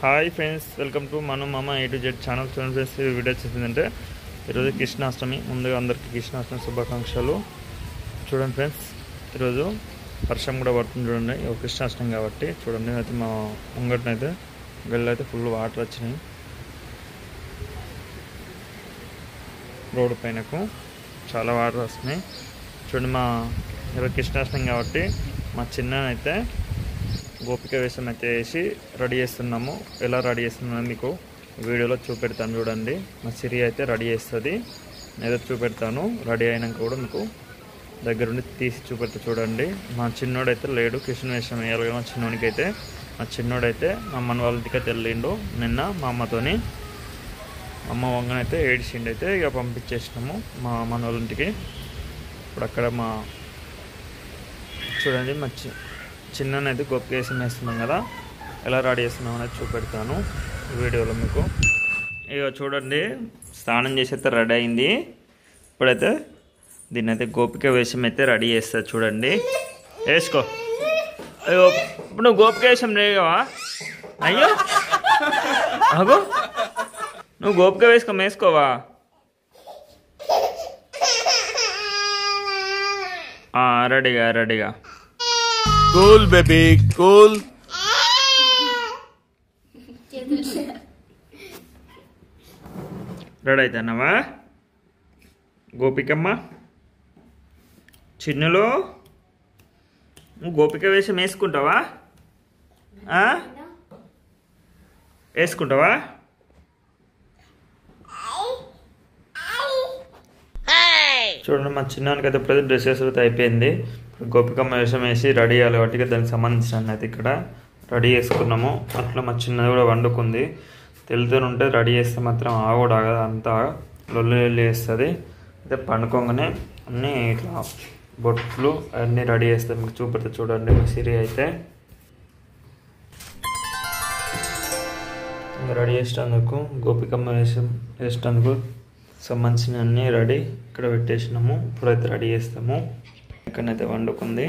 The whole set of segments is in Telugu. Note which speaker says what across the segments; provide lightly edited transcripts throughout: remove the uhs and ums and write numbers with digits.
Speaker 1: హాయ్ ఫ్రెండ్స్, వెల్కమ్ టు మను మామ A to Z ఛానల్. చూడండి ఫ్రెండ్స్, ఈ వీడియో చేసిందంటే ఈరోజు కృష్ణాష్టమి. ముందుగా అందరికీ కృష్ణాష్టమి శుభాకాంక్షలు. చూడండి ఫ్రెండ్స్, ఈరోజు వర్షం కూడా పడుతుంది. చూడండి, కృష్ణాష్టమి కాబట్టి చూడండి. అయితే మా ముంగటినైతే గల్లు అయితే ఫుల్ వాటర్ వచ్చినాయి రోడ్డు పైనకు, చాలా వాటర్ వస్తున్నాయి. చూడండి, మా ఈరోజు కృష్ణాష్టమి కాబట్టి మా చిన్ననైతే గోపిక వేషం అయితే వేసి రెడీ చేస్తున్నాము. ఎలా రెడీ చేస్తున్నామో మీకు వీడియోలో చూపెడతాను. చూడండి, మా సిరి అయితే రెడీ చేస్తుంది, నేను చూపెడతాను. రెడీ అయినాక కూడా మీకు దగ్గరుండి తీసి చూపెడతా. చూడండి, మా చిన్నోడైతే లేడు, కృష్ణ వేషం వేయాలి కదా. మా చిన్నోడికి అయితే మా చిన్నోడైతే మా అమ్మని వాళ్ళ ఇంటికి వెళ్ళిండు నిన్న మా అమ్మతోని. అమ్మ వంగనైతే ఏడిచిండు, అయితే ఇక పంపించేసినాము మా అమ్మని వాళ్ళ ఇంటికి. ఇప్పుడు అక్కడ మా చూడండి, మా చిన్ననైతే గోపిక వేషం వేస్తున్నాం కదా, ఎలా రెడీ చేస్తున్నాం అనేది చూపెడతాను వీడియోలో మీకు. ఇక చూడండి, స్నానం చేసి అయితే రెడీ అయింది. ఇప్పుడైతే దీన్ని అయితే గోపిక వేషం అయితే రెడీ చేస్తుంది. చూడండి, వేసుకో. అయ్యో, ఇప్పుడు నువ్వు గోపిక వేషం లేవా? అయ్యో అగో, నువ్వు గోపిక వేసుకోవా? రెడీగా
Speaker 2: కూల్ బేబీ కూల్.
Speaker 1: రెడీ అవుతున్నావా గోపికమ్మ? చిన్నులో నువ్వు గోపిక వేషం వేసుకుంటావా? వేసుకుంటావా? చూడండి, మా చిన్నానికి అయితే ఇప్పుడు డ్రెస్సెస్ అయితే అయిపోయింది. గోపికమ్మ వేషం వేసి రెడీ అయ్యాలి కాబట్టి దానికి సంబంధించిన అయితే ఇక్కడ రెడీ చేసుకున్నాము. అట్లా మా చిన్నది కూడా వండుకుంది. తెలుతూనే రెడీ చేస్తే మాత్రం ఆగోడు ఆగదు, అంతా లొల్లి వేస్తుంది. అయితే పండుకోగానే అన్నీ ఇట్లా బొట్లు అన్నీ రెడీ చేస్తాయి. మీకు చూపెడతా. చూడండి, మా సిరి అయితే రెడీ చేసేందుకు గోపికమ్మ వేషం వేసేందుకు సంబంధించిన అన్నీ రెడీ ఇక్కడ పెట్టేసినాము. ఇప్పుడైతే రెడీ చేస్తాము. ఇక్కడైతే వండుకుంది.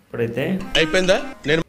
Speaker 1: ఇప్పుడైతే
Speaker 2: అయిపోయిందా? నేను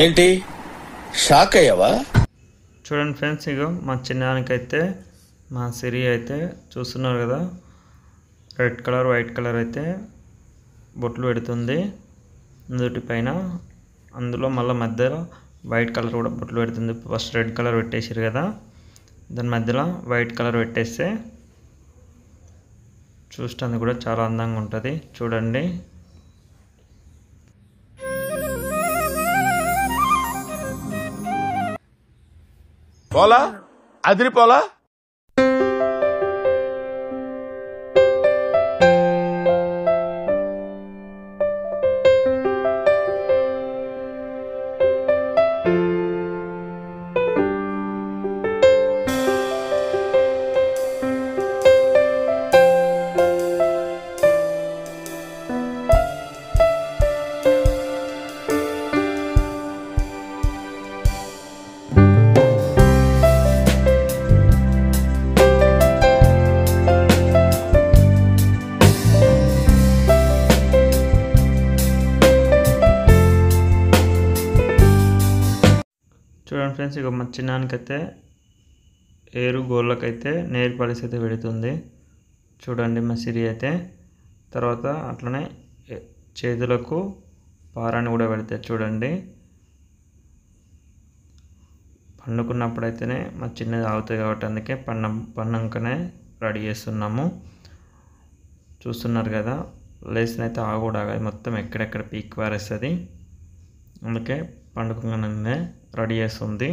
Speaker 2: ఏంటి షాక్ అయ్యావా?
Speaker 1: చూడండి ఫ్రెండ్స్, ఇగో మా చిన్నానికైతే మా సిరి అయితే చూస్తున్నారు కదా, రెడ్ కలర్ వైట్ కలర్ అయితే బొట్లు పెడుతుంది నుదుటి పైన. అందులో మళ్ళీ మధ్యలో వైట్ కలర్ కూడా బొట్లు పెడుతుంది. ఫస్ట్ రెడ్ కలర్ పెట్టేసారు కదా, దాని మధ్యలో వైట్ కలర్ పెట్టేస్తే చూస్తుంది కూడా చాలా అందంగా ఉంటుంది. చూడండి,
Speaker 2: పోలా అదిరిపోలా.
Speaker 1: చూడండి ఫ్రెండ్స్, ఇక మా చిన్నానికైతే ఏరు గోళ్ళకైతే నేర్ పాలిస్ అయితే పెడుతుంది. చూడండి, మా సిరి అయితే తర్వాత అట్లనే చేతులకు పారాన్ని కూడా పెడతాయి. చూడండి, పండుకున్నప్పుడైతేనే మా చిన్నది ఆగుతుంది కాబట్టి అందుకే పన్నాకనే రెడీ చేస్తున్నాము. చూస్తున్నారు కదా, లేసినైతే ఆగకూడదు, ఆగదు, మొత్తం ఎక్కడెక్కడ పీక్ పారేస్తుంది. అందుకే పండుకోగానే రెడీ చేస్తుంది.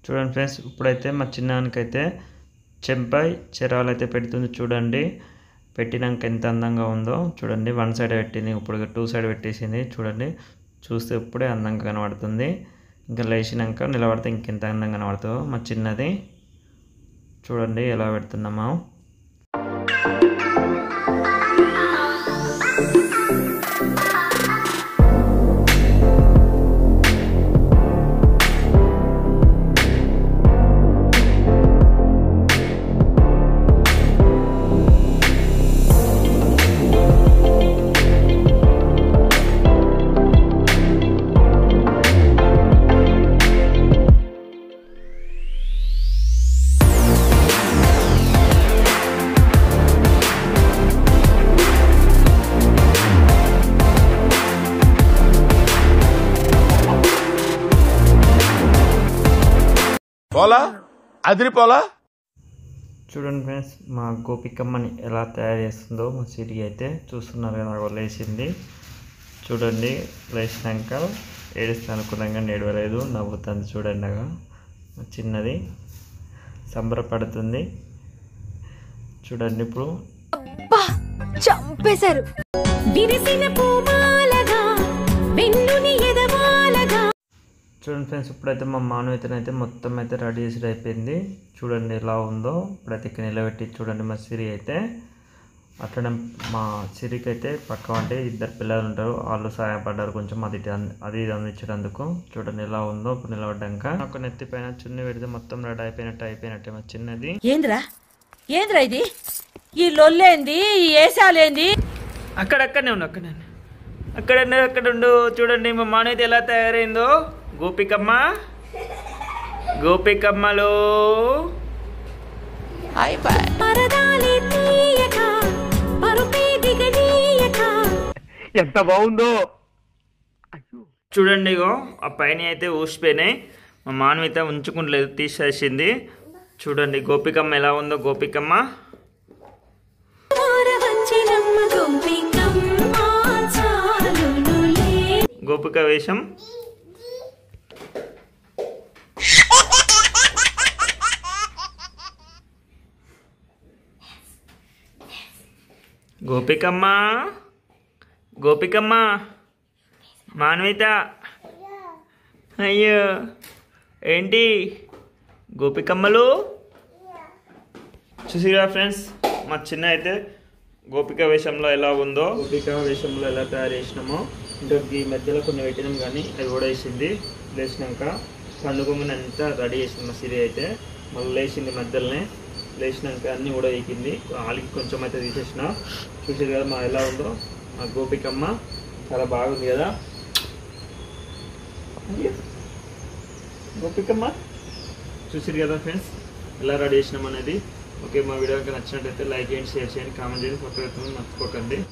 Speaker 1: చూడండి ఫ్రెండ్స్, ఇప్పుడైతే మా చిన్నానికైతే చెంపై చెరాలు అయితే పెడుతుంది. చూడండి పెట్టినాక ఎంత అందంగా ఉందో చూడండి. 1 సైడ్ పెట్టింది, ఇప్పుడు 2 సైడ్ పెట్టేసింది. చూడండి చూస్తే ఇప్పుడే అందంగా కనబడుతుంది. ఇంకా లేచినాక నిలబడితే ఇంకెంత అందంగా కనబడుతుందో మా చిన్నది. చూడండి ఎలా పెడుతున్నామో.
Speaker 2: పోలా అదిరిపోలా.
Speaker 1: చూడండి ఫ్రెండ్స్, మా గోపికమ్మని ఎలా తయారు చేస్తుందో మా సిరి అయితే చూస్తున్నారు కదా. లేచింది చూడండి. లేచినాక ఏడుస్తా అనుకున్నాక ఏడవలేదు, నవ్వుతుంది. చూడండి మా చిన్నది సంబరపడుతుంది. చూడండి ఇప్పుడు
Speaker 3: చంపేశారు.
Speaker 1: చూడండి ఫ్రెండ్స్, ఇప్పుడైతే మా మానవైతే మొత్తం అయితే రెడీ చేసి అయిపోయింది. చూడండి ఎలా ఉందో. ఇప్పుడైతే ఇక్కడ నిలబెట్టి చూడండి మా సిరి అయితే. అట్లనే మా సిరికి అయితే పక్క అంటే 2 పిల్లలు ఉంటారు, వాళ్ళు సహాయపడ్డారు కొంచెం అది అందించేటందుకు. చూడండి ఎలా ఉందో. ఇప్పుడు నిలబడ్డాక నాకు నెత్తి పైన చున్ని పెడితే మొత్తం రెడీ అయిపోయినట్టే మా చిన్నది.
Speaker 3: ఏంద్రా ఇది? ఈ లొల్లేంది? ఈ ఏసాలేంది?
Speaker 1: అక్కడనే ఉండు, అక్కడ ఉండు. చూడండి మా మానవైతే ఎలా తయారైందో. గోపికమ్మలో ఎంత బాగుందో చూడండి. ఇగో ఆ పైన అయితే ఊసిపోయినాయి. మా మానవ అయితే ఉంచుకుంటలేదు, తీసేసింది. చూడండి గోపికమ్మ ఎలా ఉందో. గోపికమ్మ గోపిక వేషం. గోపికమ్మ మాన్విత. అయ్యో ఏంటి గోపికమ్మలు. చూసిరా ఫ్రెండ్స్, మా చిన్న అయితే గోపిక వేషంలో ఎలా ఉందో. గోపిక వేషంలో ఎలా తయారు చేసినామో. ఇంకా ఈ మధ్యలో కొన్ని పెట్టినాం కానీ అవి కూడా వేసింది. లేచినాక పండుగని అంతా రెడీ చేసింది మా సిరి అయితే. మళ్ళీ లేచింది మధ్యలోనే. లేచినాక అన్నీ కూడా వేయింది. వాళ్ళకి కొంచెం అయితే తీసేసిన. చూసారు కదా మా ఎలా ఉందో మా గోపికమ్మ. చాలా బాగుంది కదా గోపికమ్మ. చూసారు కదా ఫ్రెండ్స్ ఎలా రెడీ చేసినాం అనేది. ఓకే, మా వీడియో నచ్చినట్లయితే లైక్ చేయండి, షేర్ చేయండి, కామెంట్ చేయండి, పక్కన మర్చిపోకండి.